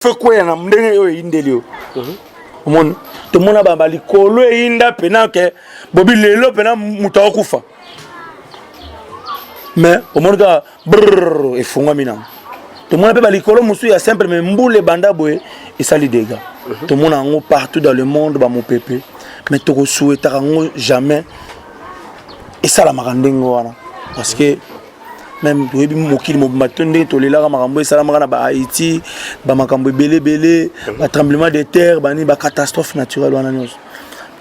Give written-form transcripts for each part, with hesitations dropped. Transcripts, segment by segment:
Faut quoi y en a m'denge yo indelio. Mon tout mon abamba likolo inda pena ke bobi lelo pena muta kufa. Mais au monde ga brrr et fonga mina. Tout le monde peut balikolo musu ya simple mais mboule banda boye et ça les dégâts. Tout le monde en partout dans le monde ba mon pépé. Mais tu souhaiter jamais et ça la marandengo wana parce que même oui mokili mobatonde to lela makambo ça la marana ba Haïti ba makambo belé ba tremblement de terre ba ni ba catastrophe naturelle wana nyos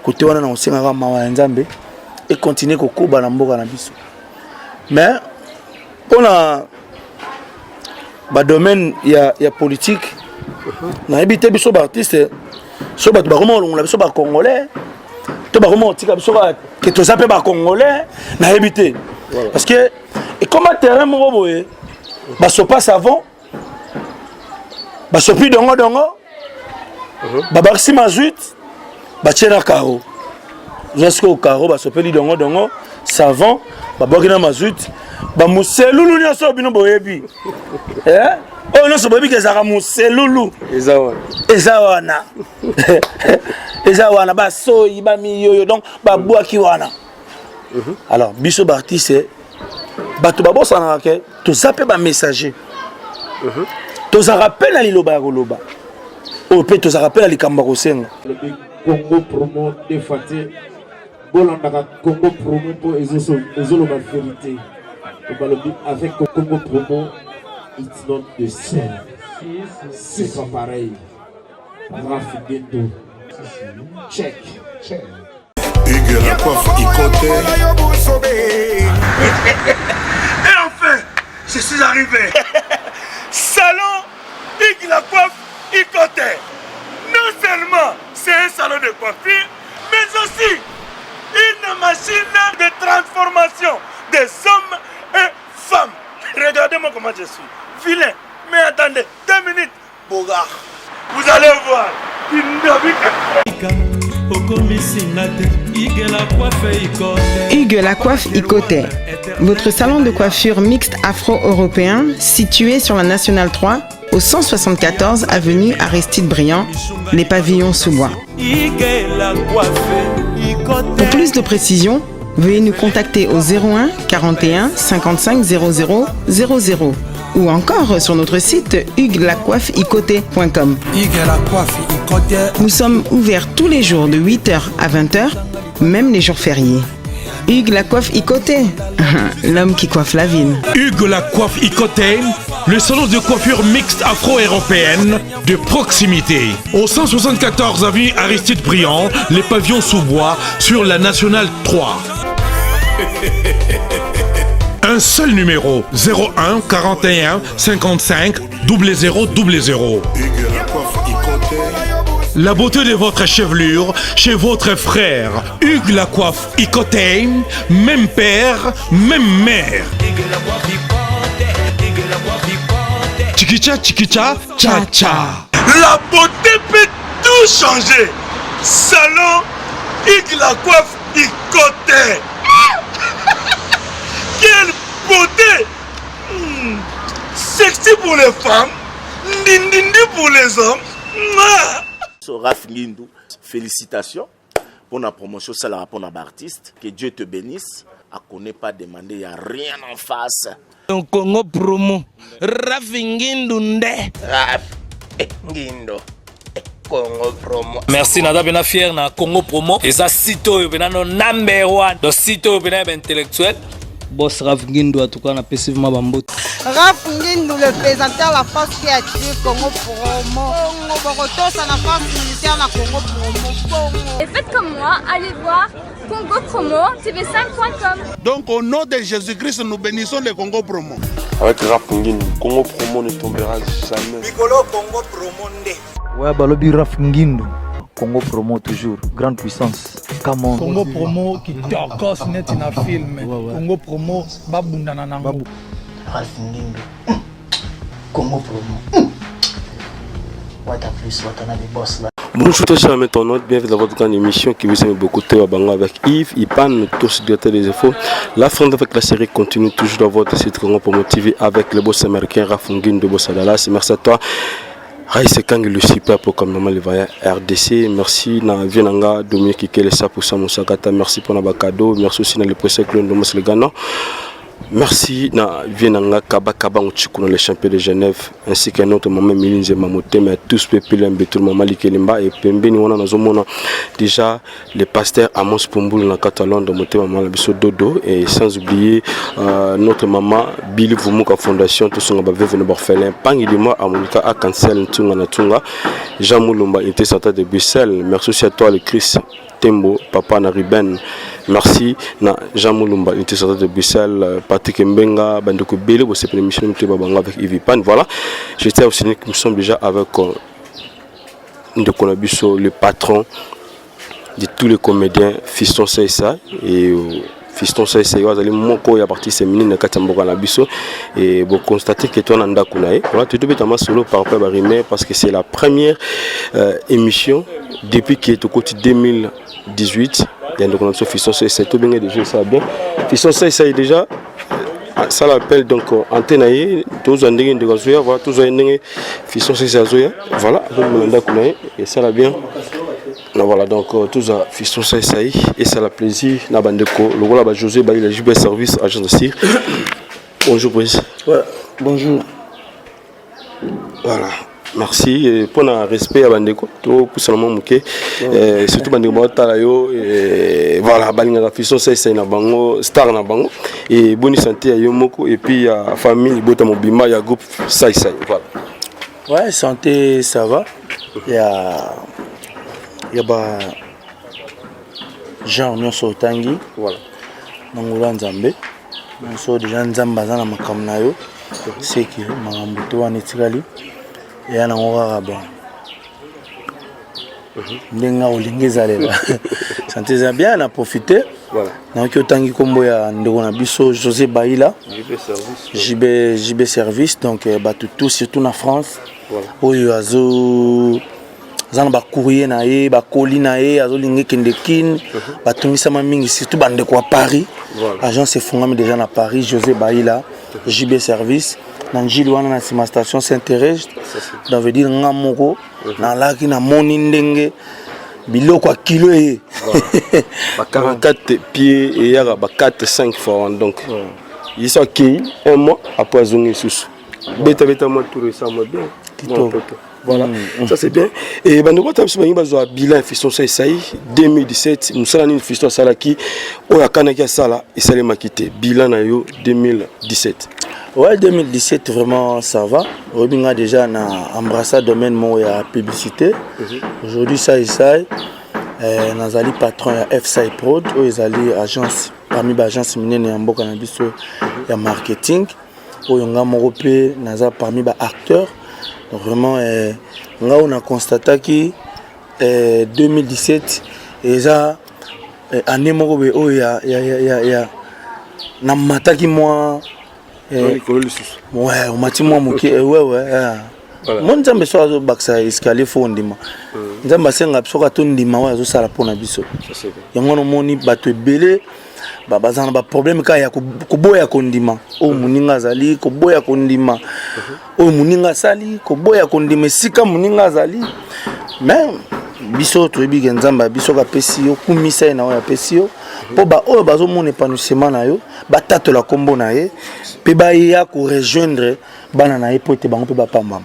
côté wana na osenga ka mawa nzambe et continuer ko kuba na mboka na biso mais on a ba domaine ya politique na habité biso ba artiste so ba comment on biso ba congolais to ba comment tika biso que to zape ba congolais na habité parce que et comme un terrain mon boye ba so pas savon ba so pi dongo ba barsi mazuit ba tchena karo jusqu'au karo ba so peli dongo savon ba bokina mazuit ba muselulu nyoso bino boyebi oh non so boyebi ke zaka muselulu ezawana ezawana ba so iba miyoyo donc ba boaki wana alors biso artiste bato babosana ke to zape ba messager to za rappel na liloba ya koloba o pe to za rappel na likamba kosenga Congo promo de faté bolanda Congo promo pour ezolo ba vérité avec Congo promo it's not the same c'est pas pareil Rafigendo check Hugues la coiffe Ikoté. Et enfin, je suis arrivé. Salon Hugues la coiffe Ikoté. Non seulement c'est un salon de coiffure, mais aussi une machine de transformation des hommes et femmes. Regardez-moi comment je suis. Vilain. Mais attendez, 2 minutes. Bogard. Vous allez voir. Hugues la coiffe Ikoté, votre salon de coiffure mixte afro-européen situé sur la Nationale 3 au 174 avenue Aristide Briand, les pavillons sous bois. Pour plus de précisions, veuillez nous contacter au 01 41 55 00 00 ou encore sur notre site hugueslacoiffeikoté.com. Nous sommes ouverts tous les jours de 8h à 20h, même les jours fériés. Hugues la coiffe Ikoté, l'homme qui coiffe la ville. Hugues la coiffe Ikoté, le salon de coiffure mixte afro-européenne de proximité. Au 174 avenue Aristide Briand, les pavillons sous bois sur la Nationale 3. Un seul numéro, 01 41 55 00 00. La beauté de votre chevelure chez votre frère. Hugues la coiffe Ikoté, même père, même mère. Chikicha, chikicha, cha cha. La beauté peut tout changer. Salon Hugues la coiffe Ikoté. Quelle beauté! Sexy pour les femmes, ndindindi pour les hommes. Raph Ngindou, félicitations pour la promotion, ça la pour l'artiste. Que Dieu te bénisse. À connaît pas demander, il n'y a rien en face. Donc Congo promo, Raph Ngindou nde. Raph Ngindou. Congo promo. Merci nada bena fier na Congo promo. Et ça sito bena no number 1. Donc sito bena intellectuel. Boss Raph Ngindou en tout cas on a passivement bambot. Raph Ngindou le présentateur la force créative Congo promo. Boroto ça la force militaire na Congo promo. Et faites comme moi, allez voir Congo promo tv5.com. Donc au nom de Jésus-Christ nous bénissons le Congo promo. Avec Raph Ngindou, Congo promo ne tombera jamais. Nicolo Congo promo nde. Ouais, balobi Raph Ngindou. Congo promo toujours, grande puissance. Come on. Congo promo qui torcos net na film. Congo promo babunda na nango. Raph Ngindou. Congo promo. What a plus, what a boss là. Bonjour tout le monde, ton bienvenue dans votre grande émission qui vous aime beaucoup avec Yves, Ipan, tous directeur des infos. La France avec la série continue toujours dans votre site Congo Promo TV avec le boss américain Raph Ngindou de Boss Dallas. Merci à toi. Raïs Kang le super pour comme normal le RDC. Merci na Vienanga Dominique Kelesa pour ça Moussakata. Merci pour na cadeau. Merci aussi na le presse clone de Mos le Ghana. Merci na Vienanga Kaba Kaba Mouchikouna le champion de Genève ainsi qu'un autre maman Milinze Mamote mais tous peuple un betul maman Likelimba et Pembeni on a zomona déjà le pasteur Amos Pomboul na Catalan de Moté maman Labiso Dodo et sans oublier notre maman Billy Vumuka Fondation tout son baveux venu orphelin Pangi de moi à Monika à Cancel Ntunga na Tunga Jean Moulumba était centre de Bruxelles. Merci aussi à toi le Chris Tembo papa na Ruben. Merci na Jean Moulumba était centre de Bruxelles Patrick Mbenga Bandeko Bele pour cette émission avec Yves Pan. Voilà, j'étais aussi nous sommes déjà avec le patron de tous les comédiens Fiston Saïssa et Fiston Saïssa azali moko ya partie féminine katamboka na biso et vous constatez que toi nanda kunae voilà tout bêtement solo par rapport à Rimé parce que c'est la première émission depuis qui est au côté 2018 il y a une connexion Fiston Saïssa tout bien déjà ça bien Fiston Saïssa est déjà ça l'appelle donc antenaye tous en dingue de gazoya voilà tous en dingue Fiston Saïssa zoya voilà donc nanda kunae et ça la bien. Voilà donc tous à Fiston Saïsaï et ça la plaisir na bandeko le voilà José Baï la JB service agent de cire. Bonjour président. Ouais, bonjour. Voilà. Merci et pour le respect à bandeko tout pour seulement muké surtout bandeko tala yo et voilà balinga Fiston Saïsaï na bango star na bango et bonne santé à yo moko et puis à famille bota mobima ya groupe Saïsaï voilà. Ouais, santé ça va. Il y a Jean Nyonso Tangi, voilà. Nangula Nzambe, Nyonso déjà Nzamba zana makamna yo, c'est que makambuto anetikali, et ya nangora raba. Ndenga olingeza lela. Santé bien, on a profité. Voilà. Donc Tangi kombo ya ndeko na biso José Baïla, JB service, donc tout surtout en France. Voilà. Oyo azo zana ba courrier na ye ba colis na ye azolingi kendekin ba tungisa mingi surtout bande ko Paris agence efungami déjà na Paris José Baïla JB service na njili wana na sima station Saint-Thérèse ça veut dire ngamoko na laki na moni ndenge biloko kilo ye ba 44 pieds et ya ba 4-5 fois donc il sont qui un mois après zongi sous beta moi tout récemment bien voilà, ça c'est bien. Et ben nous avons un bilan Fiston Saïsaï 2017. Nous sommes en Fiston Salaki. On a Kanaka Sala et Salema quitté. Bilan nayo 2017. Ouais, 2017 vraiment ça va. Robinga déjà na embrassé domaine mon ya publicité. Aujourd'hui Saïsaï nazali patron ya FSI Prod ou ezali agence parmi les agences minene ya mboka na biso ya marketing. Oyonga morope naza parmi les acteurs. Donc vraiment, on a constaté que 2017, année moko be o ya na mataki moi ouais, on m'a dit moi muki ouais. Mon nzambe so azo baksa escalier fo ndima. Nzambe senga soka to ndima wa azo sala pona biso. Yango no moni bato ebele bazana ba problème ka ya koboya kondima o muninga zali koboya kondima o muninga sali koboya kondima sika muninga zali mais biso to ebi nzamba biso ka pesi yo kumisa na ya pesi yo po ba o bazo mon épanouissement na yo ba tatola kombo na ye pe ba ya ko rejoindre bana na ye po te bango pe ba pamba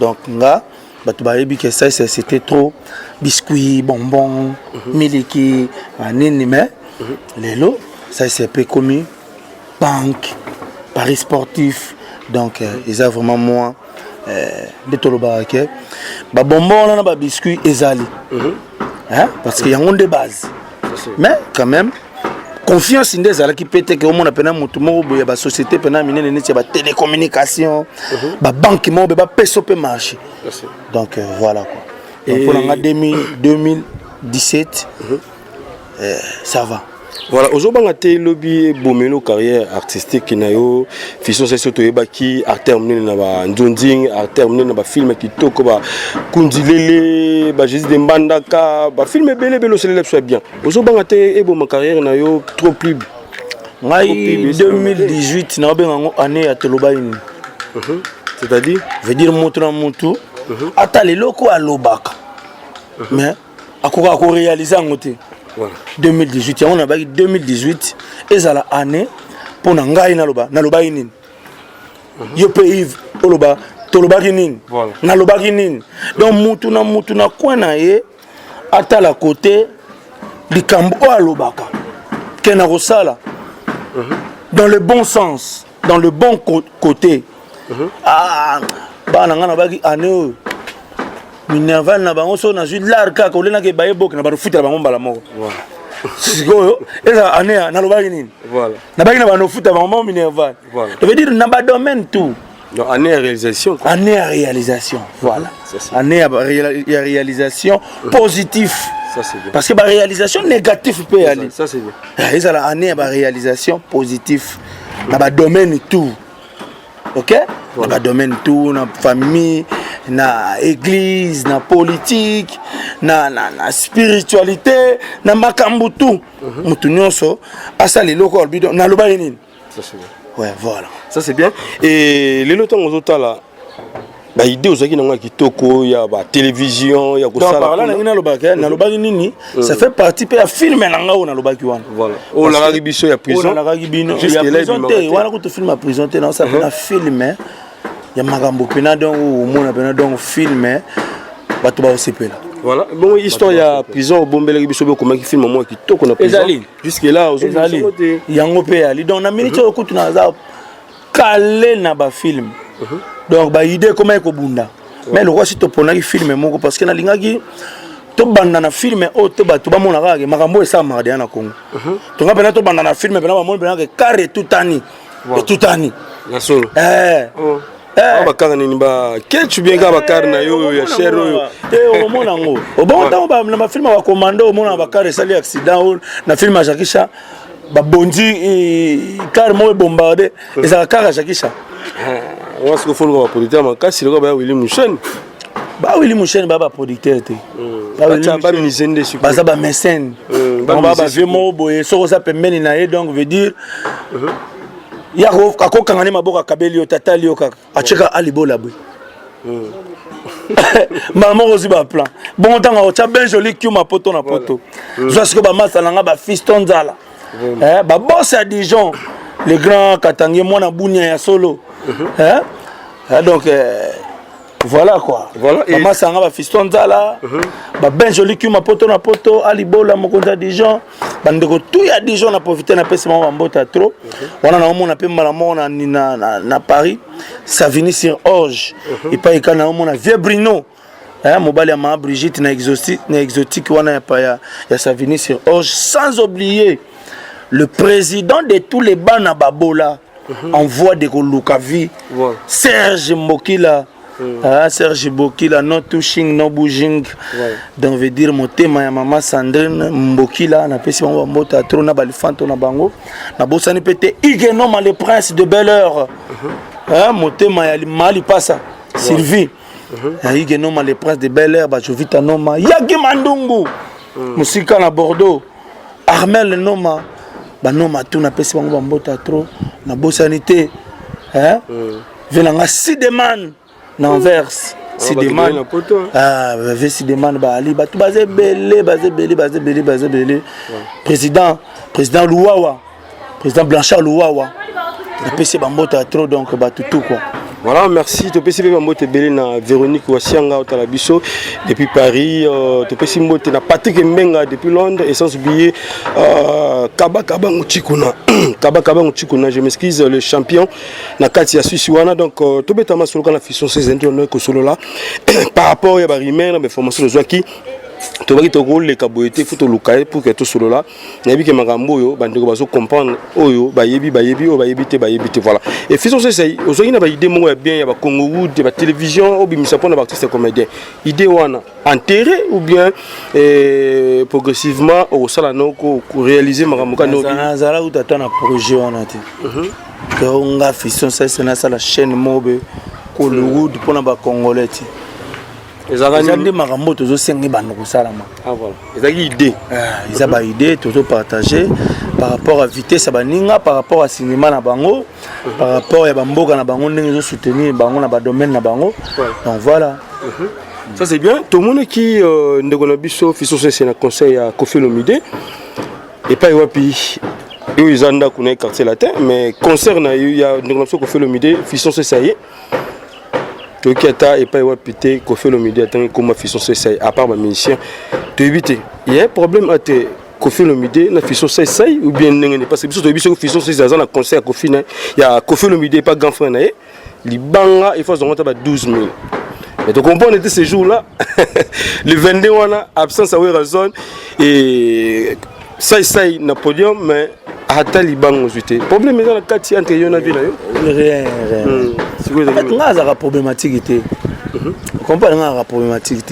donc nga bato ba ebi que ça c'était trop biscuits bonbons miliki nini mais lelo ça c'est peu commis banque paris sportif donc ils ont vraiment moi de toloba ke ba bonbon na ba biscuit ezali hein parce qu'il y a un de base mais quand même confiance indés ala qui peut-être que au monde pena mutu mo boya ba société pena minene ne ba télécommunication ba banque mo ba peso pe marché donc voilà quoi donc pour la 2017 ça va. Voilà, aujourd'hui on a été lobby bomelo carrière artistique nayo Fiston Saïsaï to yebaki a terminé na ba ndonding a terminé na ba film qui toko ba kundilele ba Jésus de Mbandaka ba film belé célèbre soit bien. Aujourd'hui on a été ebo carrière nayo trop plus. Ngai 2018 na benga année ya teloba ini. C'est-à-dire veut dire moto na moto ata leloko alobaka mais akoka ko réaliser en côté 2018 on a baki 2018 ezala année pour na ngai na loba nini yo pe Yves oloba tolobaki nini na lobaki nini donc mutu na kwana ye ata la côté likambo alobaka kena rosala dans le bon sens dans le bon côté bana ngana baki année Minerval na bango so na jui larka ko lena ke baye bok na ba futa bango mbala moko sikoyo eza année na lobaki nini na baki na ba no futa bango Minerval ça veut dire na ba domaine tout donc année à réalisation quoi. Année à réalisation voilà année à réalisation positif ça c'est bien parce que ba réalisation négatif peut aller ça c'est bien eza la année à réalisation positif na ba domaine tout OK na ba domaine tout na famille na église na politique na spiritualité na makambu tout mutu nyonso asali loko bidon na loba nini ça c'est bien ouais voilà ça c'est bien et les lotons aux autres là ba idée ozaki na kitoko ya ba télévision ya ko sala là na lobaka na lobaki nini ça fait partie pe ya film na ngao na lobaki wana voilà o la ribiso ya prison na ragibino ya prison te wana ko to film à prison te na ça na film ya makambo pena donc mona pena donc film bato ba osepela voilà bon histoire ya prison bombele biso be komaki film moi kitoko na prison jusque là ozali yango pe ali donc na minute okutu na za calé na ba film donc ba idée comment ko bunda mais le roi si to ponaki film moko parce que na lingaki to banda na film o to bato ba mona ka makambo esa marde na Congo to ngapena to banda na film pena ba mona pena ke carré tutani et tutani na solo bakara nini ba ketchu bien ka bakara na yo ya shero yo o mona ngo o bon temps ba na film wa commando o mona bakara sali accident na film ya Jakisha ba bondi car mo bombardé eza car Jakisha on se confond ba producteur makasi le ba Willy Mouchen ba producteur te ba misende super ba za ba mécène ba vieux mo boye so ça pembeni na ye donc veut dire ya ko kakokanga ni maboka kabeli yo tatali yo kaka acheka alibola boy maman aussi ba plan bon temps o cha ben joli ki ma poto na poto parce que ba masala nga ba fiston zala ba boss à Dijon les grands Katangier moi na bunya ya solo donc voilà quoi voilà et maman sanga ba fiston zala ba ben joli ki ma poto na poto alibola mokonza Dijon bandeko tout ya Dijon na profiter na pesa ma mbota trop wana na mona pe mala mona na Paris Savigny sur Orge et pas ikana mona vieux Brino mobali ya ma Brigitte na exotique wana ya Savigny sur Orge sans oublier le président de tous les bana babola en voie de Kolukavi Serge Mbokila Serge Mbokila no touching no bouging donc veut dire motema ya mama Sandrine Mbokila na pesi bango mbota trop na balifanto na bango na bosani pete Igenoma le prince de Bel-Air motema ya mali pasa Sylvie Igenoma le prince de Bel-Air ba jovita noma Yagi Mandungu musika na Bordeaux Armel Noma ba noma tout na pesi bango mbota trop na bosani te venanga Sideman na Anvers Sideman Sideman ba ali ba tout bazé belé président Louawa président Blanchard Louawa na pesi bambota trop donc ba tout quoi. Voilà, merci. Tu peux essayer de belé na Véronique Wasianga au Talabiso depuis Paris. Tu peux essayer de na Patrick Mbenga depuis Londres et sans oublier Kaba Muchikuna. Kaba Muchikuna, je m'excuse, le champion na Katia Suisiwana. Donc tu peux t'amasser sur la fission 16 internationale que solo là par rapport à Barimère, mais formation de Zouaki. Tu vas te rouler les caboyetés, faut te localer pour que tout solo là. N'abi que magambo yo, bandeko baso comprendre oyo, bayebi, voilà. Et faisons ça, aujourd'hui na ba idée mo bien, ya ba Congo Wood, ya ba télévision, obi misa pona ba artiste comédien. Idée wana enterré ou bien progressivement au sala no ko réaliser magambo ka no. Zala ou tata na projet wana te. Que on a fission ça c'est na sala chaîne mobe ko le Wood pona ba congolais. eza nde makambo tozosenga bando kosalama. Ah voilà, ezaki idée. Eza ba idée tozopartage par rapport à vitesse ya baninga, par rapport à cinéma na bango, par rapport ya bamboka na bango ndenge ezosoutenir bango na badomaine na bango. Donc voilà. Ça c'est bien. Tout le monde qui ndeko na biso fiso c'est na conseil à Koffi Olomide et pas wapi ils ont dans quartier latin mais concert na il y a ndeko na biso Koffi Olomide fiso c'est ça y est. Tout qui ata et pas wapi Koffi Olomide attend comme fiso c'est ça à part ma musicien de éviter. Il y a un problème à te Koffi Olomide na fiso c'est ça ou bien ndenge parce que biso to biso fiso c'est ça na concert à Koffi na il y a Koffi Olomide pas grand frère na libanga il faut se monter à 12 000. Mais tu comprends, on était ce jour-là, le 22, on a absence à raison et ça, na podium, mais à Taliban, le problème est dans la quartier entre eux, on a vu là. Rien. C'est quoi la problématique? Vous comprenez la problématique?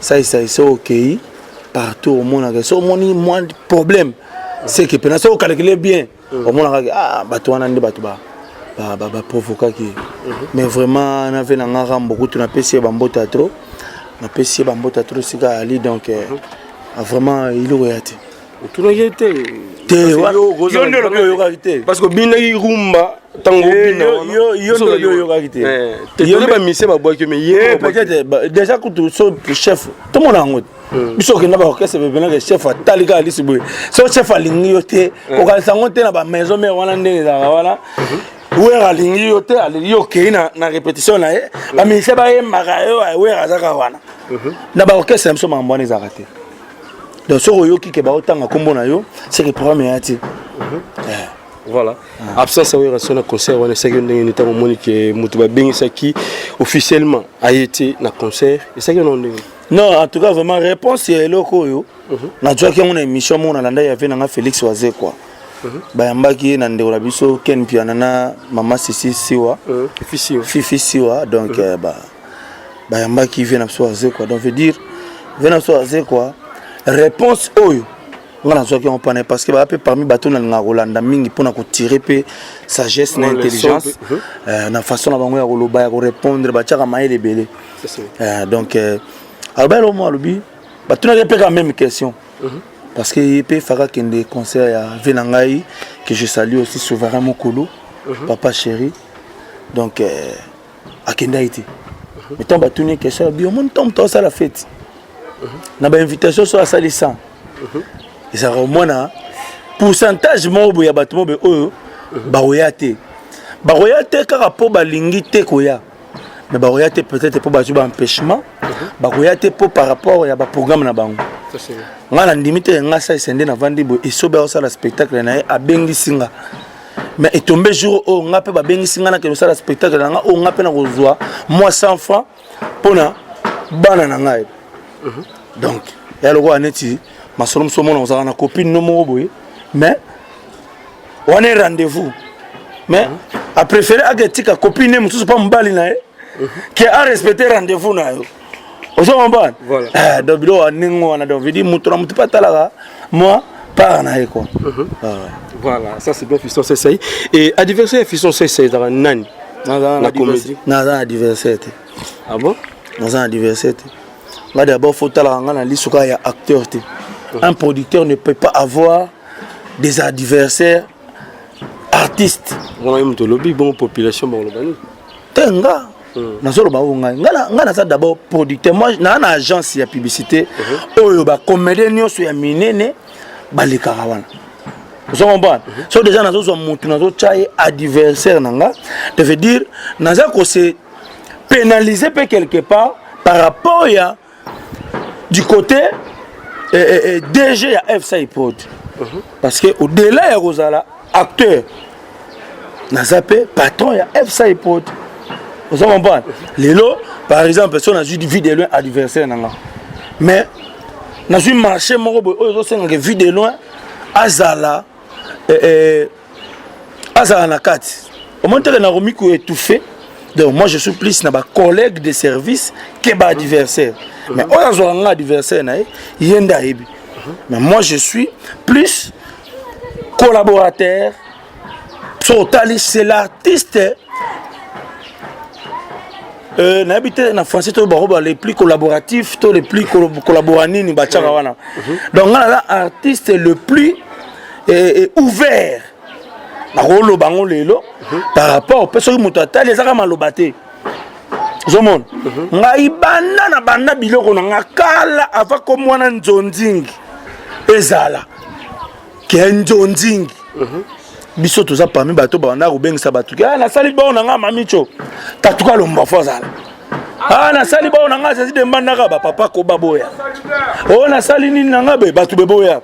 Ça, c'est ok. Partout au monde, c'est moins de problème. C'est que pendant ça, on calcule bien. Au monde, on a provoquer mais vraiment on avait beaucoup de PC bambota trop c'est ali donc vraiment il aurait été tout été parce que bina rumba tango bina yo ba mise ba bois que mais peut-être déjà que tout chef tout le monde en route biso ke na ba orchestre bebena ke chef atalika ali sibwe so chef alingi yote o ka sango te na ba maison mais wana ndenge za wala ouera alingi yote ali yoke na répétition na ye ba mise ba ye makayo ouera zaka wana na ba orchestre mso mamboni za raté donc so yoki ke ba otanga kombo na yo c'est que programme ya ti voilà absence ouera son concert wana c'est que ndenge nita monique mutu ba bengisa ki officiellement a été na concert et c'est que non non en tout cas vraiment réponse est loko yo na tu as une émission mon alanda ya ve na Félix Wazé quoi bayambaki na ndeko la biso Ken Piana na mama Sisi Siwa Fifi Siwa donc bayambaki ve na biso Wazé quoi donc veut dire ve na biso Wazé quoi réponse oyo ngana zo ki on pane parce que ba pe parmi bato na ngolanda mingi pona ko tirer pe sagesse na intelligence na façon na bango ya ko loba ya ko répondre ba tchaka maele belé donc alors au moins lobi ba tu n'as pas la même question parce que il peut faire des concerts à Venangai que je salue aussi Souverain Mokolo papa chéri donc à Kendaïti mais tant ba tu n'as question bio mon temps ça la fête na ba invitation sur la salle 100 et ça au na pourcentage mo ya bato mo be oyo ba royate kaka po ba lingite koya mais ba royate peut-être pour ba empêchement ba royate pour par rapport ya ba programme na bango ngana ndimite ngasa isende na vandi bo isoba ça la spectacle na a bengi singa mais et tombé jour o ngape ba bengi singa na ke ça la spectacle na o ngape na kozwa moi sans francs pona bana na ngai donc ya loko aneti masolom somo na ozana copine no mo boye mais on est rendez-vous mais a préféré agetika copine mususu pa mbali na qui a respecté rendez-vous na yo ozo mbana voilà donc bilo aningo na donc vidi mutu na mutu patala moi pas na quoi voilà ça c'est bien fiston c'est ça et adversaire fiston c'est ça dans nani na comédie na adversaire ah bon na adversaire là d'abord faut tala ngana lisuka ya acteur te un producteur ne peut pas avoir des adversaires artistes on a eu un lobby bon population bon lobani tenga nazolo ba ngana ça d'abord producteur moi na agence ya publicité oyo ba comédien nyonso ya minene balika wana vous comprenez so déjà nazo mutu nazo chaye adversaire nanga ça veut dire naza ko se pénaliser peu quelque part par rapport ya du côté DG ya FSA Prod parce que au-delà ya Rosala acteur nazape patron ya FSA Prod vous comprenez lelo par exemple personne a vu de loin adversaire nanga mais na vu marché moko oyo senga que vu de loin azala na kati au moment que na romiko étouffé donc moi je suis plus na ba collègue de service que ba adversaire mais on a un adversaire na yenda ebi mais moi je suis plus collaborateur c'est l'artiste n'habite en français les plus collaboratifs, les plus collaboratifs, donc on a l'artiste le plus ouvert par rapport aux personnes qui ont les armes Zomon, ngai banda na banda biloko na kala ava ko mwana nzonzingi ezala ke nzonzingi biso toza parmi bato banda ko bengisa bato ke na sali ba na nga mamicho tatuka lomba fozala na sali ba na nga sezi de mbanda ka ba papa ko baboya na sali nini na nga be bato beboya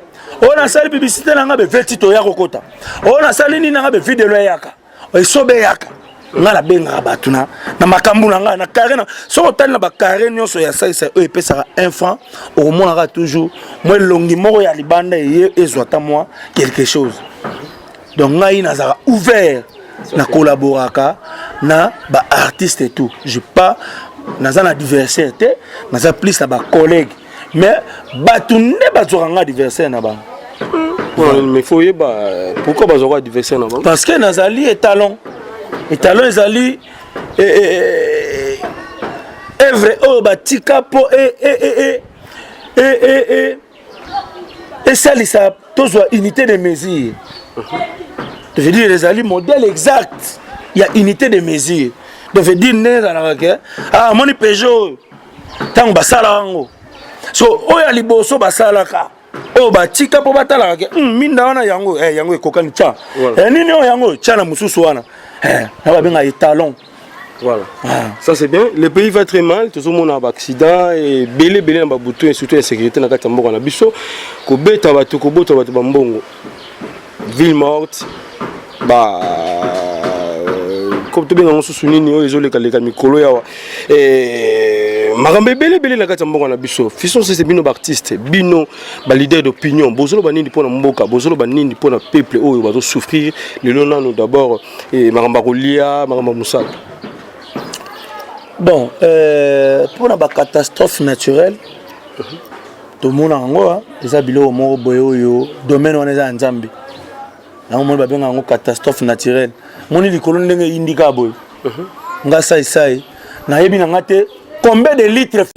na sali publicité na nga be vetito ya kokota na sali nini na nga be video yaka esobe yaka ngala benga batuna na makambu na nga na carré na so otali na ba carré nyonso ya saisa epesaka un franc au moins toujours moi longi moko ya libanda ezwata moi quelque chose donc ngai nazara ouvert na collaboraka na ba artiste et tout je pas naza na diversité naza plus na ba collègue mais batunde bazoranga adversaire na ba mais faut y pourquoi bazoranga adversaire na ba parce que nazali étalon ezali œuvre o batika po et salisa tozwa unité de mesure je veux dire ezali modèle exact il y a unité de mesure je veux dire nezalaka ke moni Peugeot tango basala yango so oya liboso basalaka o batika po batalaka ke minda wana yango yango ekokani tya nini o yango tya na mususu wana voilà. Ça c'est bien. Le pays va très mal. Tout le monde a un accident et belé dans le bouton et surtout l'insécurité dans le Katambo. Na biso ko beta ba to ko boto ba mbongo. Ville morte. Comme tout bien on se souvient ni ezole kaleka mikolo ya makambe belé na Katambo na biso. Fisson c'est bino artiste, bino ba leader d'opinion. Bozolo ba nini pona mboka, bozolo ba nini pona peuple oyo ba souffrir. Le lonano d'abord et makamba kolia, makamba musaka. Bon, pour la catastrophe naturelle, tout le monde a un biloko moko boye oyo domaine wana eza nzambe. Na mo ba benga ngo catastrophe naturelle. Moni likolo ndenge indika boye. Nga sai na yebi na ngate combien de litres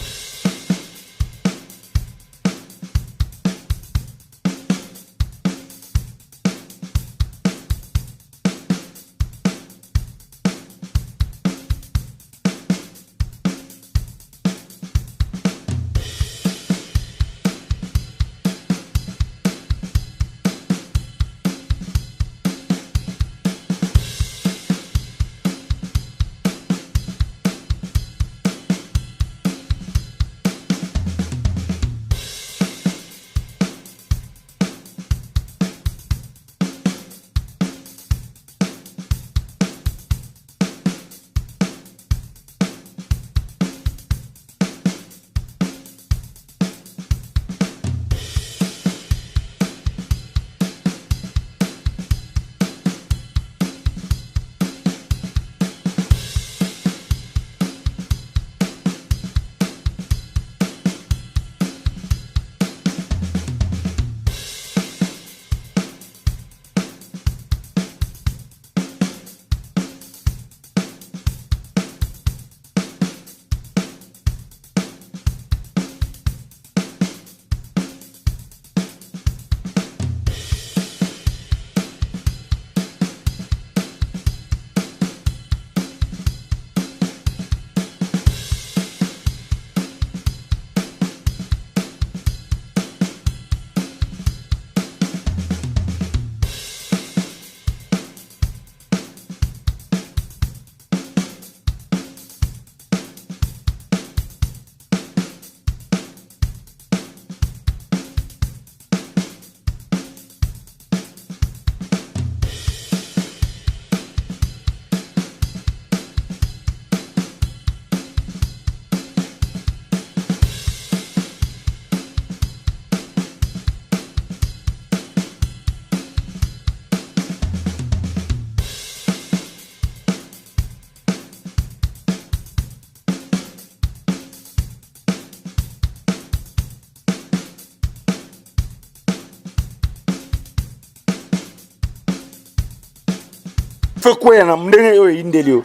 fait quoi na ndenge yo indelio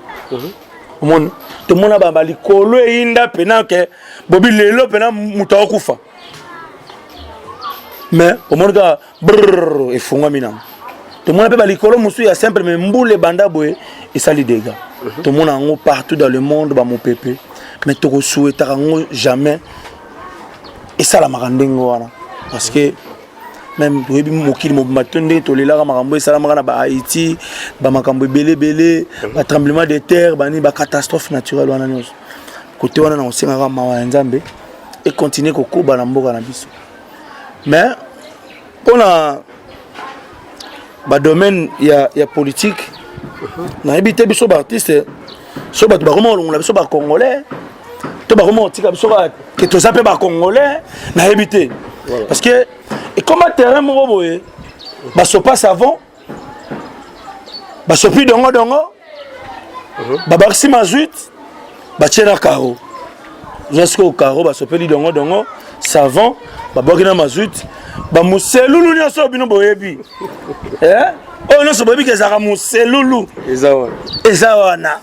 mon tout le monde a bali kolo inda pena que bobi lelo pena muta okufa mais au monde ka brrr et funga mina tout le monde a bali kolo musu ya simple mais mboule banda boy et ça les dégâts tout le monde en partout dans le monde ba mon pépé mais tu souhaites jamais et ça la marandengo wana parce que même webi mokili mobatonde tolela makambo esala makana ba Haïti ba makambo belé ba tremblement de terre bani ba catastrophe naturelle wana nyos côté wana na osenga mawa nzambe et continuer kokuba na mboka na biso mais pona ba domaine ya politique na habité biso ba artiste so ba comment on la biso ba congolais to ba comment tika biso ba que to ça peut ba congolais na habité parce que et comme un terrain mon boye ba sopa savon ba sopi dongo ba barsi mazuit ba tiena caro jusqu'au caro ba sopeli dongo savon ba bokina mazuit ba muselulu nyoso bino boyebi oh non so boyebi ke zaka muselulu ezawana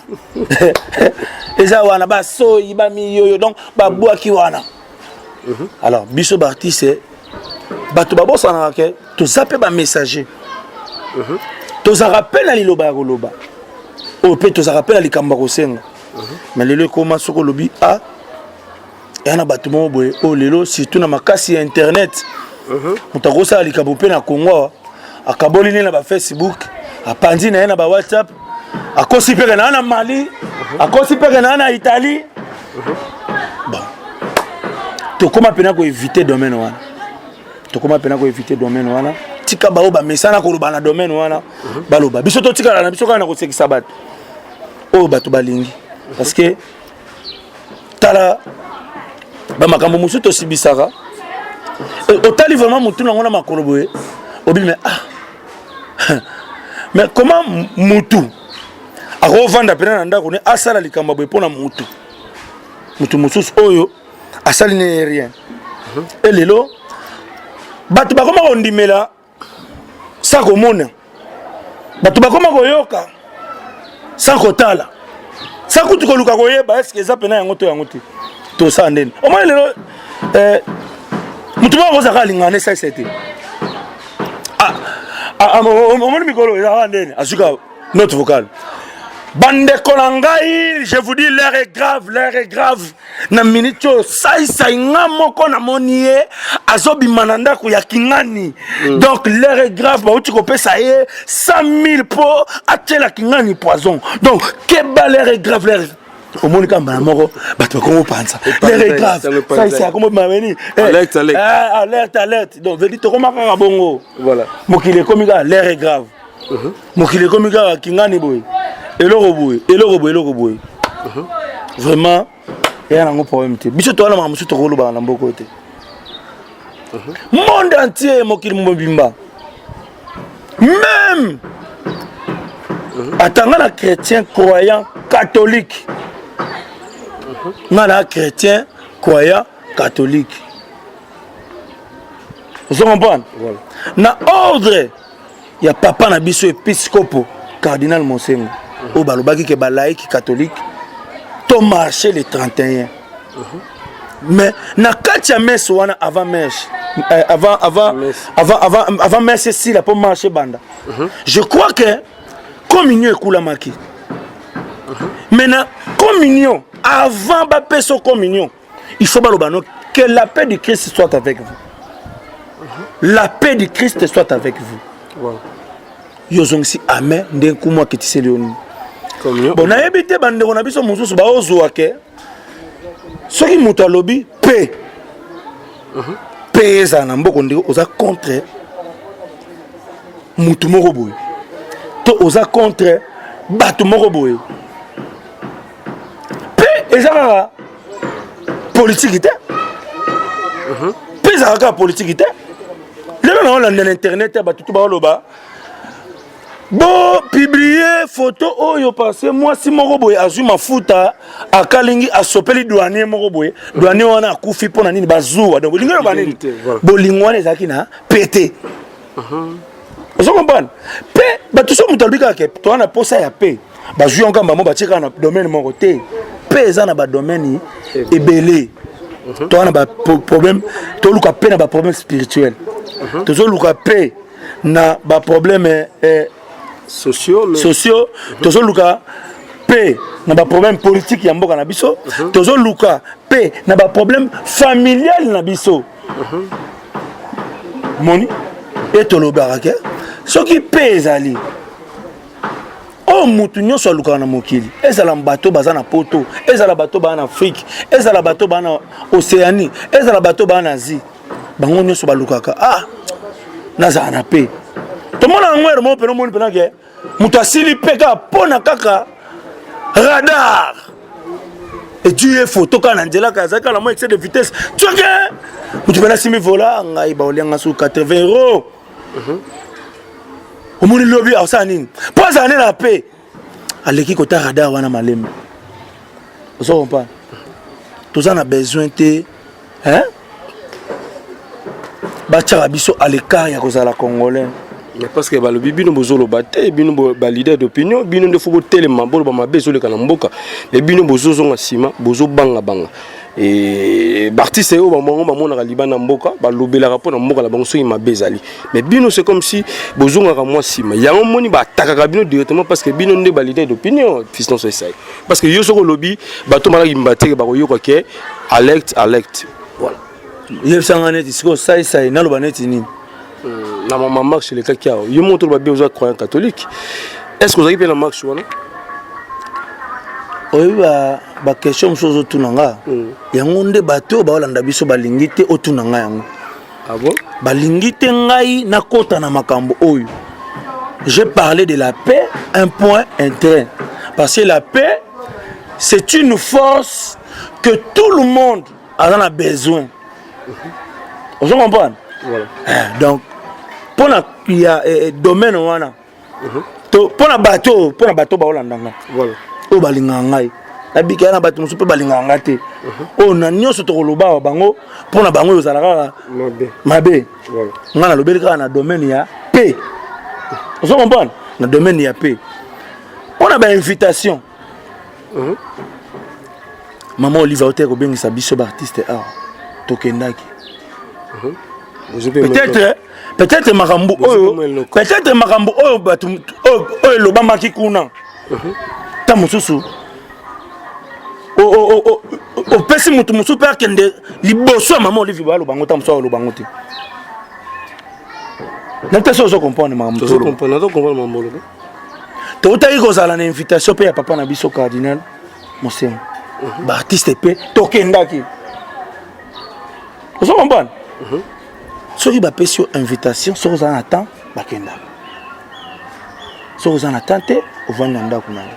ezawana ba soyi ba miyoyo donc ba boaki wana alors biso ba artiste bato babosana ke to zape ba messager to za rappel na liloba koloba o pe to za rappel ali kamba kosenga mais lelo koma soko lobi a yana bato mo boye o lelo surtout na makasi ya internet mutakosa ali kabope na Congo akaboli na ba Facebook apandi na ba WhatsApp akosi pe na Mali akosi pe na Italie bon to koma pena ko éviter domaine wana to koma pena ko éviter domaine wana tika ba oba mesana ko loba na domaine wana baloba biso to tika na biso kana ko sekisa bato o bato balingi parce que tala ba makambo musu to sibisaka otali vraiment mutu na ngona makolo boye obi mais mais comment mutu akovanda pena na ndako ne asala likamba boye pona mutu mususu oyo asali ne rien et lelo bato bakoma kondimela sa komona bato bakoma koyoka sa kotala sa kutu koluka koyeba est-ce que eza pena yango to sa ndeni au moins lelo mutu moko ozaka alingana sa c'était omoni mikolo ezaka ndeni asuka note vocale bande kolongai, je vous dis l'air est grave na minute ça nga moko na monie azobi mananda ku ya kingani donc l'air est grave ba uti ko pesa ye 100 000 po atela kingani poison donc que l'air est grave l'air au monde comme moko bato ko pensa l'air est grave ça comme maveni alerte donc veut dire to koma ka bongo voilà mokile komika l'air est grave mokile komika kingani boy eloko boye vraiment il y a un problème biso to na mamusu to koloba na mboko te monde entier mokili mbimba même atanga na chrétien croyant catholique na chrétien croyant catholique vous comprenez voilà na ordre ya papa na biso épiscopo cardinal Monsengo au balobaki ke ba laïque catholique to marché le 31 mais na katia messe wana avant messe avant messe si la pour marcher banda je crois que communion ekula maki mais na communion avant ba peso communion il faut balobano que la paix du Christ soit avec vous la paix du Christ soit avec vous wow. Yozongsi amen ndenku mwa kitise leoni bon na yebite bande ko na biso mususu ba ozwa ke soki mutu alobi pe eza na mboko ndiko oza contre mutu moko boye to oza contre bato moko boye pe eza kaka politique te pe eza kaka politique te lelo na olanda na internet bato to baoloba bon publier photo oyo passé moi si moko boye azui mafuta akalingi asopeli douanier moko boye douanier wana akufi pona nini bazuwa donc lingelo banini bolingwana ezaki na pété vous comprenez pe bato so mutalbika ke to na posa ya pe bazui ngamba mo batika na domaine moko te pesa na ba domaine ebelé to na ba problème to luka pe na ba problème spirituel to zo luka pe na ba problème sociaux to zo luka pe na ba problème politique ya mboka na biso to zo luka pe na ba problème familial na biso moni et to lo baraka soki pe ezali o mutu nyonso aluka na mokili ezala bato baza na poto ezala bato baza na Afrique ezala bato baza na Océanie ezala bato baza na Asie bango nyonso balukaka nazala na pe tomona ngwere mo peno moni pena ke mutu asili pe ka pona kaka radar et tu es photo quand Angela kazaka la mo excès de vitesse tu que mutu pena simi vola ngai ba olianga sur 80 €. Au monde lobby à ça nini pas année la paix aleki kota radar wana malema vous comprenez tout ça a besoin de hein bacha biso à l'écart ya kozala congolais mais parce que balobi bino bozolo baté bino ba leader d'opinion bino de football tellement bolo ba mabezo le kana mboka mais bino bozozo ngasima bozo banga et l'artiste au moment où on a libana mboka ba lobela rapport na mboka la bango so mabezali mais bino c'est comme si bozonga ka moi sima ya moni ba takaka bino directement parce que bino nde ba leader d'opinion fiston so sai parce que yo soko lobby ba to mala kimbateke ba ko yoka ke alert voilà il sangane tisiko sai na loba neti ni na maman marche le cas qui a yo montre ba bien aux croyants catholiques est-ce que vous avez fait la marche wana oyiba ba question mosusu otunanga yango nde bato baolanda biso balingi te otunanga yango balingi te ngai nakota na makambo oyo. J'ai parlé de la paix, un point interne, parce que la paix c'est une force que tout le monde en a besoin. Vous comprenez? Voilà. Donc pour la domaine wana pour la bateau baolanda nga voilà o balinga ngai nabika na bato musu pe balinga ngate o na nyoso to koloba bango pona bango yozalaka mabe voilà ngana lobeli ka na domaine ya paix. Vous comprenez? Na domaine ya paix pona ba invitation maman Oliva Oter ko bengisa biso ba artiste tokendaki peut-être makambo oyo bato oyo lobamaki kuna ta mosusu opesi mutu mosusu mpe akende liboso ya mama Olivier baloba bango ta mosusu aloba bango te nate so ozocomprendre makambo toutaki kozala na invitation mpe ya papa na biso cardinal Mosengo baartiste mpe tokendaki ozocomprendre soki bapesi yo invitation soki oza na temps bakenda soki oza na temps te ovandi na ndako na yo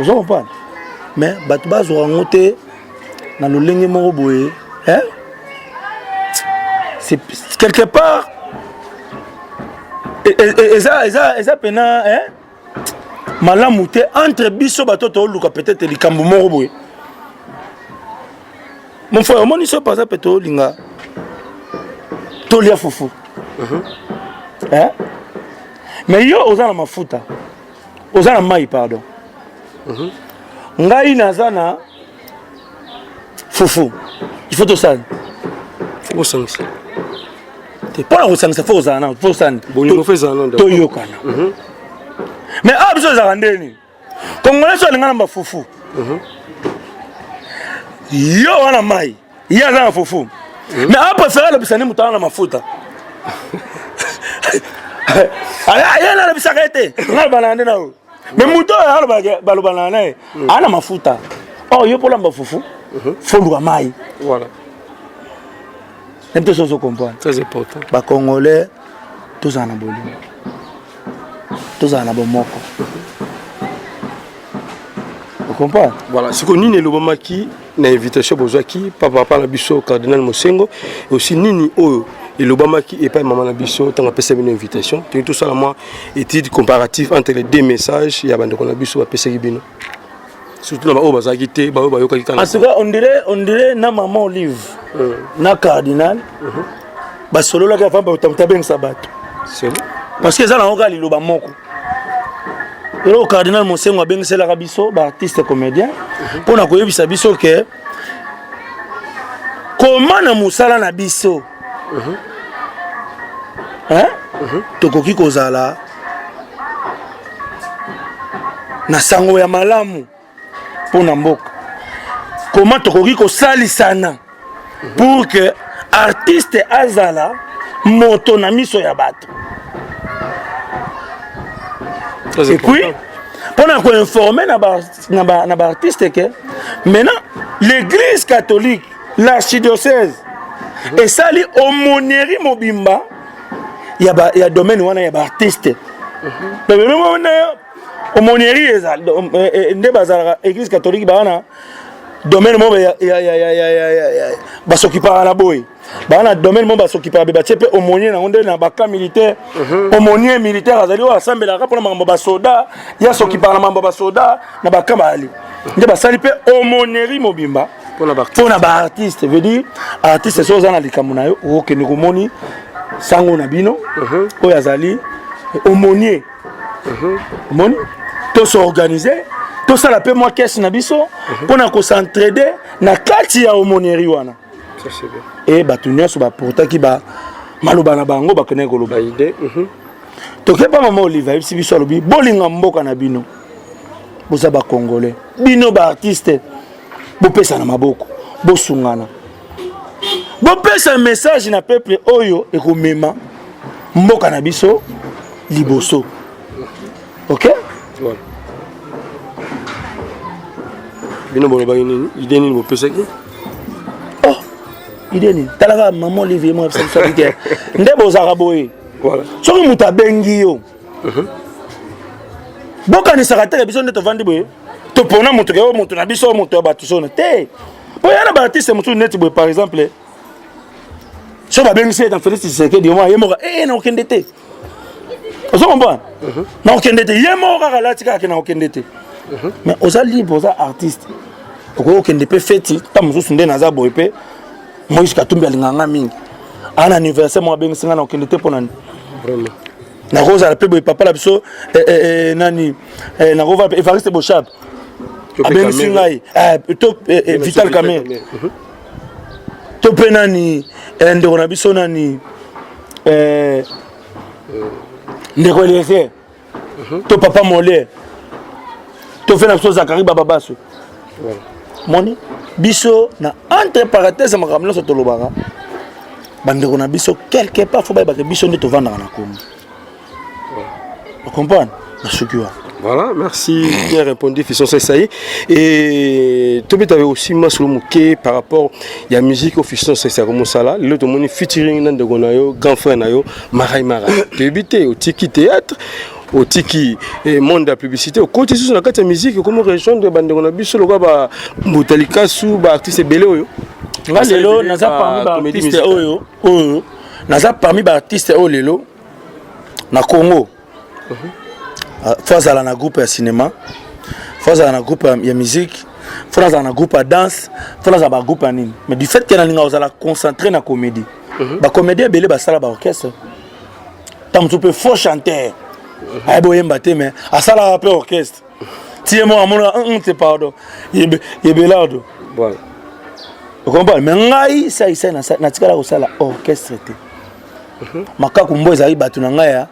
ozo comprendre mais bato bazwaka yango te na lolenge moko boye c'est quelque part eza pena malamu te entre biso bato tooluka peut-être likambo moko boye mon frère omoni so par exemple toolinga tolia fufu mais yo oza na mafuta oza na mai pardon ngai naza na fufu il faut tosala faut sangisa pona kosangisa fo ozala na fo osani toyokana mais a biso ezalaka ndeni congolais so alinga na bafufu yo wana mai ye aza na fufu mais apréféré alobisani moto aza na mafuta ye nalobisaka ete nga alobana nde na oyo mais moto oyo balobana na ye aza na mafuta or yo polamba fufu foluka mai nde to sozo comprendre bacongolais tozala na bolingo tozala na bomoko comprendre voilà ce que nini elobamaki na invitation bozwaki papa na biso cardinal Mosengo et aussi nini oyo elobamaki et pas maman na biso tant apesa bino invitation tout ça moi étude comparative entre les deux messages ya bande na biso apesa bino surtout na oyo bazaki te ba oyo bayokaki kana en tout cas on dirait na maman Olive na cardinal ba solo la ka famba utamta ben sabato c'est bon parce que ça na oka liloba moko le cardinal Monsengo abengisela biso ba artiste comédien pour na koyebisa biso que comment na musala na biso tokoki kozala na sango ya malamu pour na mboka. Comment tokoki kosalisana pour que artiste azala moto na miso ya bato. Et puis, pour informer les artistes que maintenant, l'église catholique, l'archidiocèse, et ça, l'aumônerie mobimba, il y a domaine où il y a des artistes. L'aumônerie, l'église catholique, domaine où il y a s'occuper à la boue. Bana domaine mon basoki pa beba tiepe aumônier na onde na baka militaire aumônier militaire azali o assemble la pour mambo ba soda ya soki pa na mambo ba soda na baka bali nde basali pe aumônerie mobimba pour na ba artiste veut dire artiste so za na likamuna yo o ke nikomoni sango na bino o yazali aumônier moni to s'organiser to sala pe moi caisse na biso pour na ko s'entraider na kati ya aumônerie wana. Et batunia sur ba porta qui ba maloba na bango ba kene ko loba idée to ke pa mama Oliver si biso lobi bolinga mboka na bino boza ba congolais bino ba artiste bo pesa na maboko bo sungana bo pesa message na peuple oyo e ko mema mboka na biso liboso. OK bino bo ba ni idée ni bo pesa ki idée ni talaka maman Olivier moi ça ça dit ndebo za raboye voilà soki muta bengi yo boka ni sakatela biso ndeto vandi boye to pona mutu ke mutu na biso mutu ba tusona te bo yana ba artiste mutu net boye par exemple so ba bengi c'est dans Félix Tshisekedi moi yemo na okendete ozo comprendre na okendete yemo ka la tika ke na okendete mais oza libre oza artiste ko okende pe feti ta musu nde na za boye pe Moïse Katumbi alinganga mingi un anniversaire moi bengi singa na okendete pona vraiment na rosa la pebo papa la biso nani na rova Evariste Bochab abengi singa to Vital Kamer to penani ndeko na biso nani ndeko Eliezer to papa Mole to fena biso Zakari Bababaso moni biso na entre parenthèses makamlo so tolobaka bandeko na biso quelque part faut ba biso nde to vanda na komo. Vous comprenez na sukiwa. Voilà, merci bien répondu Fisson Sessaï. Et tu avais aussi Masoulomouké par rapport à la musique au Fisson Sessaï comme ça là, l'autre monde featuring dans de gonayo, grand frère nayo, Marai Marai. Tu habité au Tiki théâtre, au Tiki monde de la publicité, au côté sur la carte musique comme région de bande de biso loka ba Mutalika sou ba artiste belé oyo. Lelo naza parmi ba artiste oyo, naza parmi ba artiste oyo lelo na Congo. Faut aller dans un groupe de cinéma, faut aller dans un groupe de musique, faut aller dans un groupe de danse, faut aller dans un groupe de anime. Mais du fait que nous allons concentrer dans la comédie, la comédie est belle, c'est l'orchestre. Tant que tu peux faux chanter, mais à ça la rappel orchestre. Si moi on te pardon, il est belado. Voilà. Vous comprenez? Mais ngai ça ici na tikala ko sala orchestre te. Makaku mboza yi batu na ngai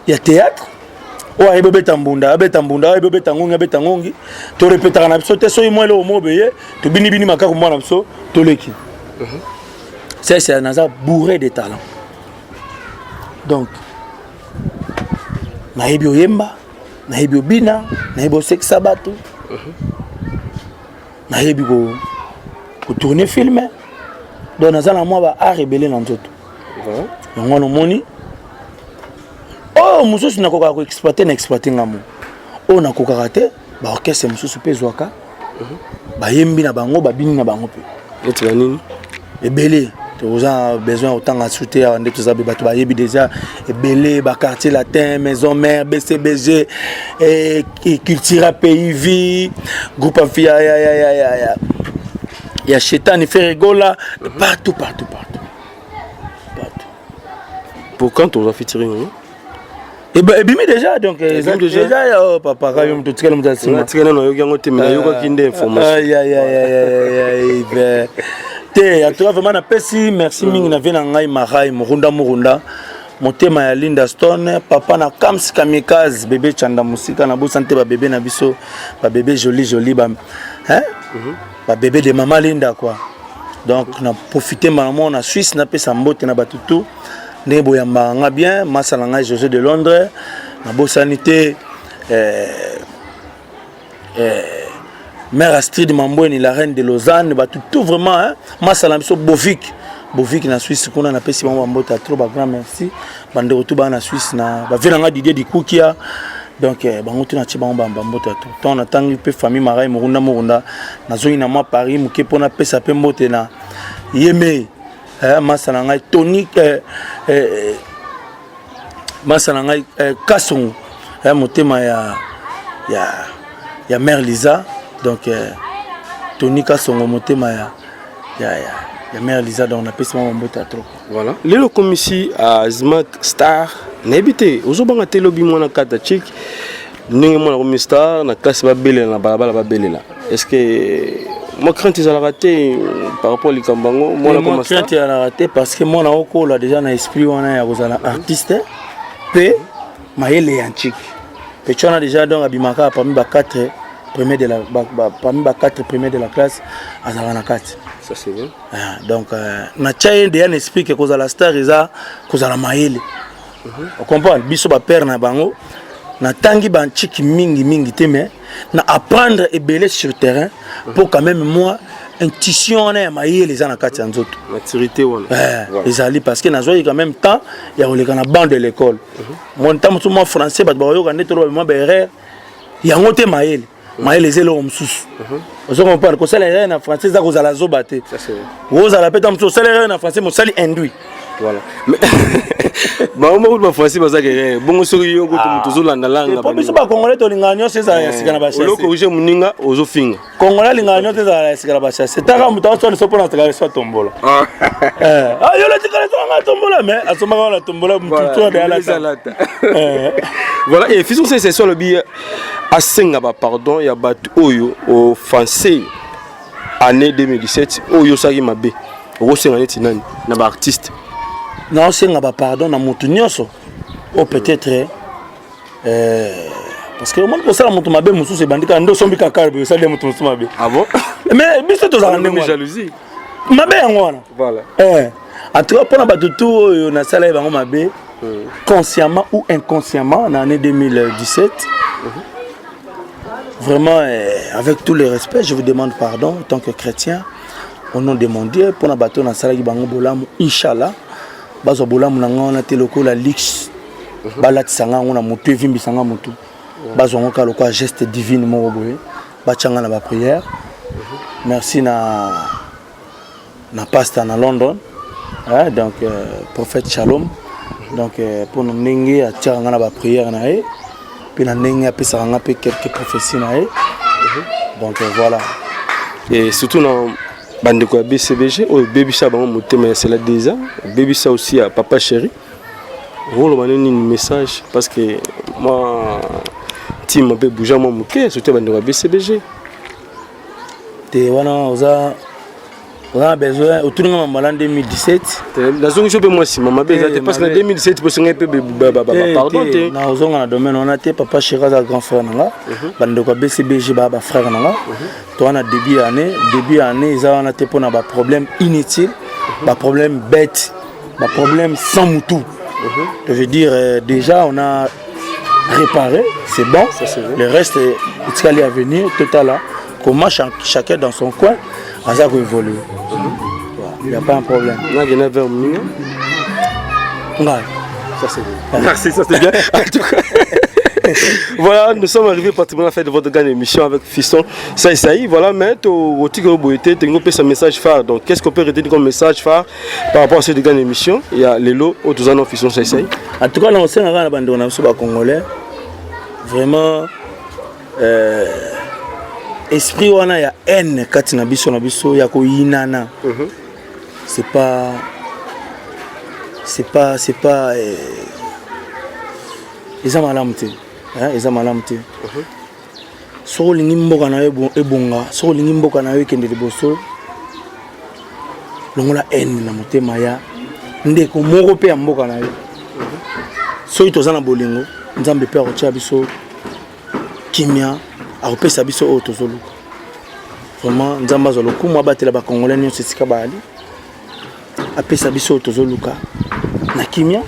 ya théâtre. Ouais, bébé mbunda, bébé tangongi, tu répètes à la biso, so moi le homo beye, tu bini makaku mwana biso, to leki. C'est un hasard bourré de talent. Donc, nahebi oyemba, nahebi obina, nahebi osekisa bato. Nahebi ko tourner film. Donc nazala moi ba a rebelle na nzoto. Yango no moni. Oh, mususu nakoka ko exploiter ngamo. Oh nakoka te, ba orchestre mususu pe zwaka. Ba yembi na bango, ba bini na bango pe. Et la nini? Ebele, tu as besoin autant de soutien en tout ça ba yebi déjà ebele ba quartier latin, maison mère, BCBG et culture pays vie, groupe afia ya Chetani Ferregola, partout. Pour quand on va featuring? Et bimi déjà donc déjà oh papa quand même tout ce que nous avons dit non yo gango temina yo ka kinde information aïe te à toi vraiment na pesi merci mingi na vena ngai marai murunda motema ya Linda Stone papa na Kams Kamikaze bébé chanda musika na bo santé ba bébé na biso ba bébé joli ba hein ba bébé de maman Linda quoi donc na profiter maman na Suisse na pesa mbote na batutu Nebo yamba bien, Massalanga José de Londres, na bo sanité Mère Astrid Mamboeni, la reine de Lausanne, tout vraiment, hein, Massalanga Bovik na Suisse, qu'on a appelé Simon Mambota, trop grand merci, bande retour na Suisse, na Venanga Didier di Koukia, donc bangotu na Tibamba Mambota, tout on attend une peu famille Marai, Morunda, na zone na moi Paris, Mouké Pona Pesa Pembote na Yémé. Masalanga tonique Masalanga Kasson motema ya mère Lisa donc tonique Kasson motema ya mère Lisa donc on appelle ça mbota trop voilà lelo comme ici à Zmak Star n'habité ozobanga telobi mona kata chic ningi mona comme star na classe ba belle na balabala ba belle là est-ce que moi crainte ils ont raté par rapport à Likambango moi crainte ils ont raté parce que moi na là déjà na esprit on a ya artiste pe maele antique pe tu as déjà donc abimaka parmi ba 4 premiers de la parmi ba 4 premiers de la classe azana 4 ça c'est bien donc na tchaye de un esprit que cause la star isa cause la maele on comprend biso ba père na bango na tangi ba antique mingi te mais na apprendre et belé sur terrain pour quand même moi intuition na maïe les ana kati nzoto maturité wana les ali parce que na zoyi quand même temps ya oleka na bande de l'école mon temps tout moi français ba yo ka ndetolo moi berre ya ngote maïe les elo msusu ozo comprendre ko sala na français za ko zala zobate ça c'est vous ala peta msusu sala na français mo sali induit voilà ma français bazaka bongo sori yo ko mutuzo landa langa ba biso ba congolais to linganya seza ya sikana ba chasser loko uje muninga ozo finga congolais linganya seza ya sikana ba chasser c'est ta mutu so so pona taka so tombola yo la tikala so nga tombola mais asoma nga la tombola mutu to de ala voilà et faisons c'est sur le billet à senga ba pardon ya batu oyo offensé année 2017 oyo saki mabe o senga neti nani na ba artiste non c'est nga pardon na mutu nyonso ou peut-être parce que au moins pour ça mutu mabe musu se bandika ndo sombi kakarbe ça de mutu mabe ah bon mais biso to za ndenge jalousie mabe ngwana voilà en tout cas pour na batutu oyo na sala bango mabe consciemment ou inconsciemment en année 2017 vraiment avec tout le respect je vous demande pardon en tant que chrétien au nom de mon Dieu pour na bateau na sala bango bolamu inchallah bazo bolamu na ngona te loko la lix balatisanga ngona mutu evimbisanga mutu bazo ngoka loko geste divine mo boye bachanga na ba prière merci na pasteur na London donc prophète Shalom donc pour nous ningi atchanga na ba prière na e puis na ningi apesa nga pe quelques prophéties na e donc voilà et surtout na bande quoi BCBG ou baby ça bango motema c'est la déjà baby ça aussi à papa chéri rôle mané un message parce que moi team un peu bouger moi moké surtout bande quoi BCBG te wana oza besoin autour de en 2017 la zone je peux moi si maman parce que en 2017 pour se peu pardon na ozonga na domaine on a te papa chéri za grand frère nanga bande quoi BCBG ba frère nanga to wana début année ils ont été pour na ba problème inutile ba problème bête ba problème sans moutou je veux dire déjà on a réparé c'est bon le reste il allait à venir total là comment chacun dans son coin à ça évoluer il n'y a pas un problème là il y en a vers nous ça c'est bien merci ça c'est bien en tout cas voilà, nous sommes arrivés pratiquement à la fin de votre grande émission avec Fiston Saïsaï. Voilà, mais au Tigre Boété, tu as un message phare. Donc, qu'est-ce qu'on peut retenir comme message phare par rapport à cette grande émission? Il y a les lots au Touzano Fiston Saïsaï. En tout cas, on sait que la bande de Congolais, vraiment, esprit où il y a haine, quand il y a biso, il y a inana. C'est pas eza malamu te eza malamu te soki olingi mboka na yo ebonga soki olingi mboka na yo ekende liboso longola haine na motema ya ndeko moko mpe ya mboka na yo soki toza na bolingo nzambe mpe akotia biso kimia akopesa biso oyo tozoluka vraiment nzambe azwa lokumu abatela bakongolais nyonso esika baali apesa biso oyo tozoluka na kimia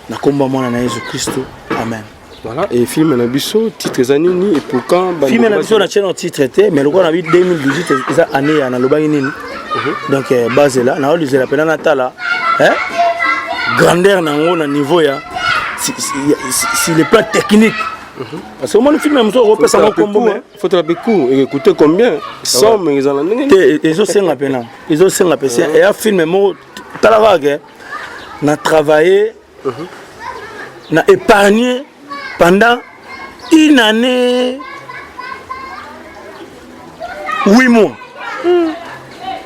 na komba mwana na Yesu Kristo amen. Voilà, et film na biso titre zanini et pourquoi film na biso na chaîne titre te mais le quoi na 2018 eza année ya na lobaki nini donc base là na olizela pena na tala grandeur nango na niveau ya si le plan technique parce que mon film moto repère ça kombo faut te rappeler court et écouter combien 100 mais ils en ont ils ont 5 pena ils ont 5 PC et un film mo tala vague na travaillé na épargné pendant une année 8 mois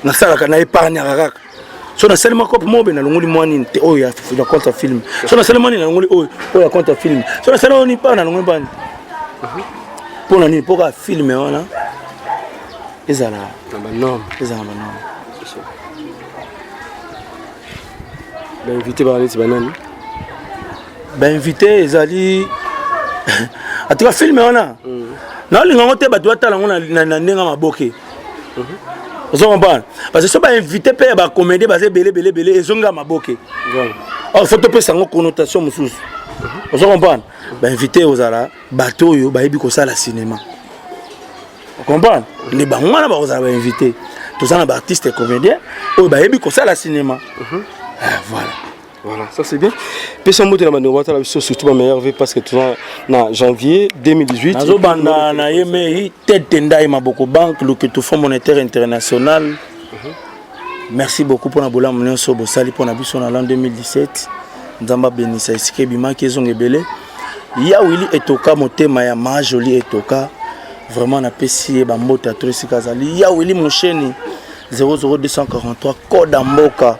na salaka na épargne kaka so na seulement cop mobe na longoli mwani te oyo ya compte film so na seulement na longoli oyo ya compte film so na seulement ni pa na longoli bani pona ni poka film wana ezala na norme ezala na norme ba invité ba nani banani ba invité ezali en tout cas film wana na lingo te bato batala ngona na ndenga maboke vous comprenez parce que si on invité pe ba comédie basé belé ezonga maboke alors faut te ça une connotation mususu vous comprenez ba invité ozala bato yo ba yebi ko sala cinéma vous comprenez les bangwana ba ozala ba invité tous na ba artiste et comédien o ba yebi ko sala cinéma voilà. Voilà, ça c'est bien. Puis ça monte la manière de la surtout ma meilleure vie parce que tu vois, en janvier 2018. Nazo banda na yeme tête ndai maboko banque le que tout Fonds monétaire international. Merci beaucoup pour na bola monyo so bosali pour na biso na l'an 2017. Nzamba benisa isike bima kezonge belé. Ya wili etoka motema ya ma joli etoka. Vraiment na pesi ba mbota tresika zali. Ya wili mosheni 00243 code mboka.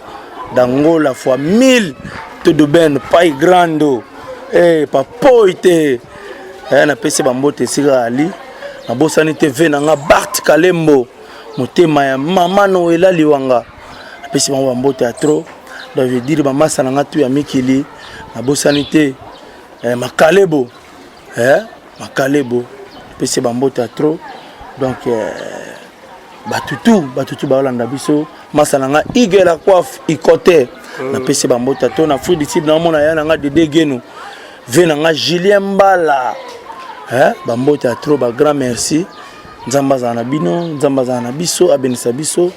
D'Angola fois 1000 tout de ben paille grande papoite na pesi bambote sika ali na bosani TV na nga Bart Kalembo motema ya mama Noela liwanga na pesi bambote à trop donc je veux dire ba masa na nga tu ya mikili na bosani te makalebo makalebo pesi bambote à trop donc batutu ba Holanda biso masalanga igela coiffe ikote na pese bambota to na fruit d'ici na mona ya nga Dede Geno vena nga Julien Mbala bambota trop ba grand merci nzamba za na bino nzamba za na biso abenisa biso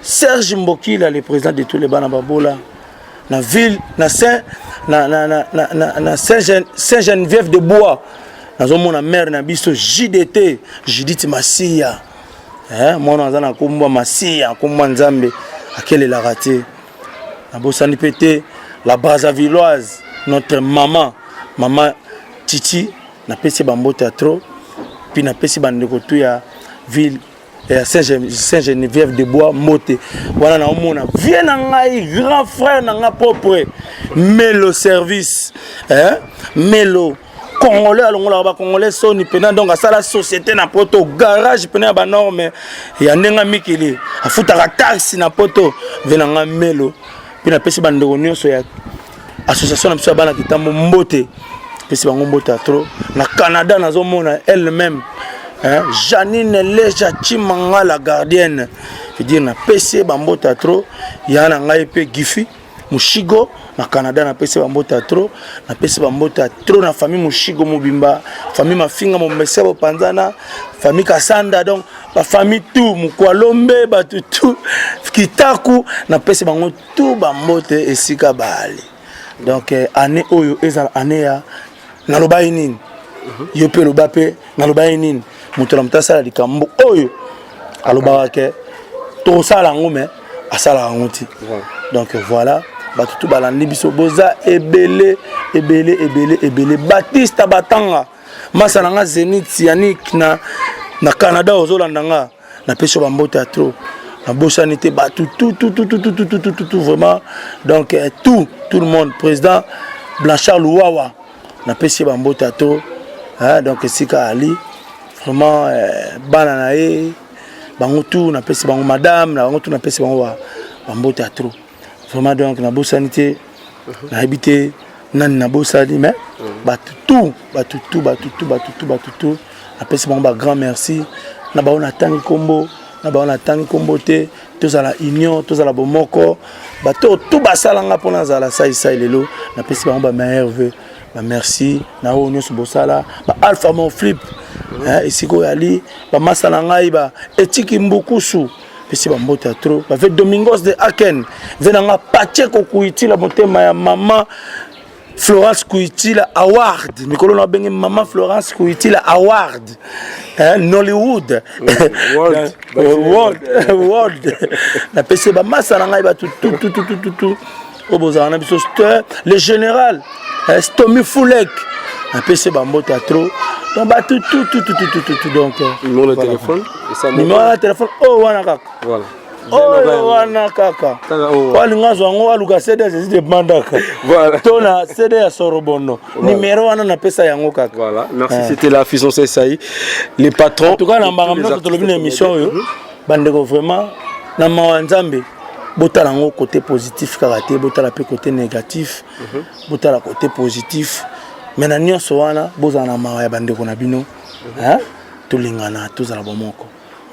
Serge Mbokila le président de tous les bana babola na ville na Saint Geneviève de Bois nazo mona maire na biso JDT Judith Masia mwana azana kumbwa Masia kumbwa Nzambe akele la raté na bosani pété la Brazzavilloise notre maman Titi na pesi bambota trop puis na pesi bandeko tu ya ville ya Saint-Geneviève de Bois moté wana na omona vient na ngai grand frère na nga propre Melo service Melo Congolais alongola ba Congolais soni pena donc à la société na poto garage pena ba norme ya ndenga mikili afuta taxi na poto venanga Melo pina pesi bandeko nyonso ya association na biso bana kitambo mbote pesi bango mbote trop na Canada nazomona elle-même Janine Leja Chimanga la gardienne je dire na pesi bambota trop yana ngai pe Gifi Mushigo na Canada na pesi bambota trop na pesi bambota trop na famille Mushigo Mobimba famille Mafinga Momesebo Panzana famille Kasanda donc la famille tout Mukwalombe batutu Kitaku na pesi bango tout bambote esika bali donc année oyo ezala année ya na lobai nini yo pe lobape na lobai nini mutu la mutasa la likambo oyo alobaka ke to sala ngome asala ngoti donc voilà batutu balandi biso boza ebele Baptiste Batanga masala nga Zenith Yannick na Canada ozolanda nga na peso bambote à trop na bossanité tout vraiment donc tout le monde président Blanchard Louawa na pesi bambota to donc esika ali vraiment bana na ye bango tout na pesi bango madame na bango tout na pesi bango bambota trop vraiment donc na bosanité na habité nani na bosali mais batutu na pesi bango ba grand merci na ba on attend kombo na ba on attend kombo te tozala union tozala bomoko bato tout basalanga pona zala sai lelo na pesi bango ba meilleur vœu ba merci na o nyonso bosala ba alpha mon flip esiko yali ba masala ngai ba etiki mbukusu pesi ba mbota trop ba fait Domingos de Aken venanga Pacheco kuitila motema ya mama Florence Kuitila Award mikolo na benge mama Florence Kuitila Award Nollywood world na pesi ba masala ngai ba tout obozana biso le général Stomy Foulek un PC bambota trop donc bah tout donc numéro de téléphone numéro de téléphone oh wana kaka voilà oh wana kaka wali ngazo ngo aluka CD de mandaka voilà tona CD ya Sorobono numéro wana na pesa yango kaka voilà merci c'était la Fisson Sesai les patrons en tout cas na mbanga to lobina émission yo bandeko vraiment na mawanzambe botala ngo côté positif karaté botala pe côté négatif botala côté positif mais na nyonso wana bozana mawa ya bandeko na bino tolingana tozala bomoko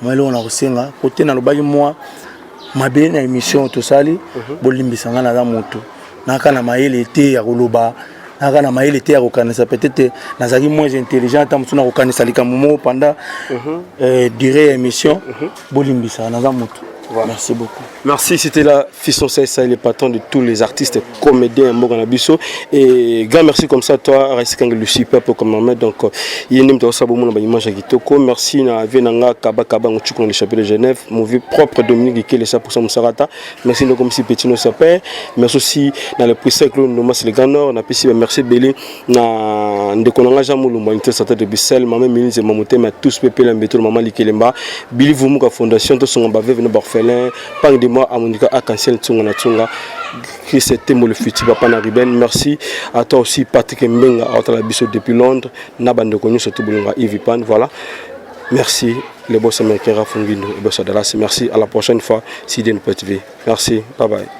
mwele ona kosenga côté na lobaki moi mabe na émission tosali bolimbisanga na za moto naka na mayele te ya koloba naka na mayele te ya kokanisa peut-être nazaki moins intelligent ta mutuna kokanisa likambo pendant durée émission bolimbisanga na za moto. Voilà. Merci beaucoup. Merci, c'était la Fisson Sesai, le patron de tous les artistes, comédiens, Moganabiso. Et grand merci comme ça, toi, Raïskang Lucie Peuple comme maman. Donc, il y a une image à Kitoko. Merci, na Venanga, Kaba, Ngouchouk, dans le chapitre de Genève. Mon vieux propre Dominique, qui est le 100% Moussarata. Merci, nous, comme si Petit nous s'appelle. Merci aussi, dans le prix Cyclone, nous, Mas le Grand Nord. Merci, Béli, na Ndekonanga Jamoulou, Manité, Sata de Bissel, Maman Milis et Mamoté, mais tous, Pépé, Lambeto, Maman Likelemba, Billy Voumouka Fondation, tous sont en bas, venez Barfel. Pas de moi à Monica Akansel Tsunga Tsunga qui c'était le futur papa Nariben. Merci à toi aussi Patrick Mbenga à la Bisso depuis Londres Nabande connu surtout Boulunga Ivipan. Voilà, merci les boss américains Rafonguino et boss Dallas. Merci, à la prochaine fois si Den TV. Merci, bye bye.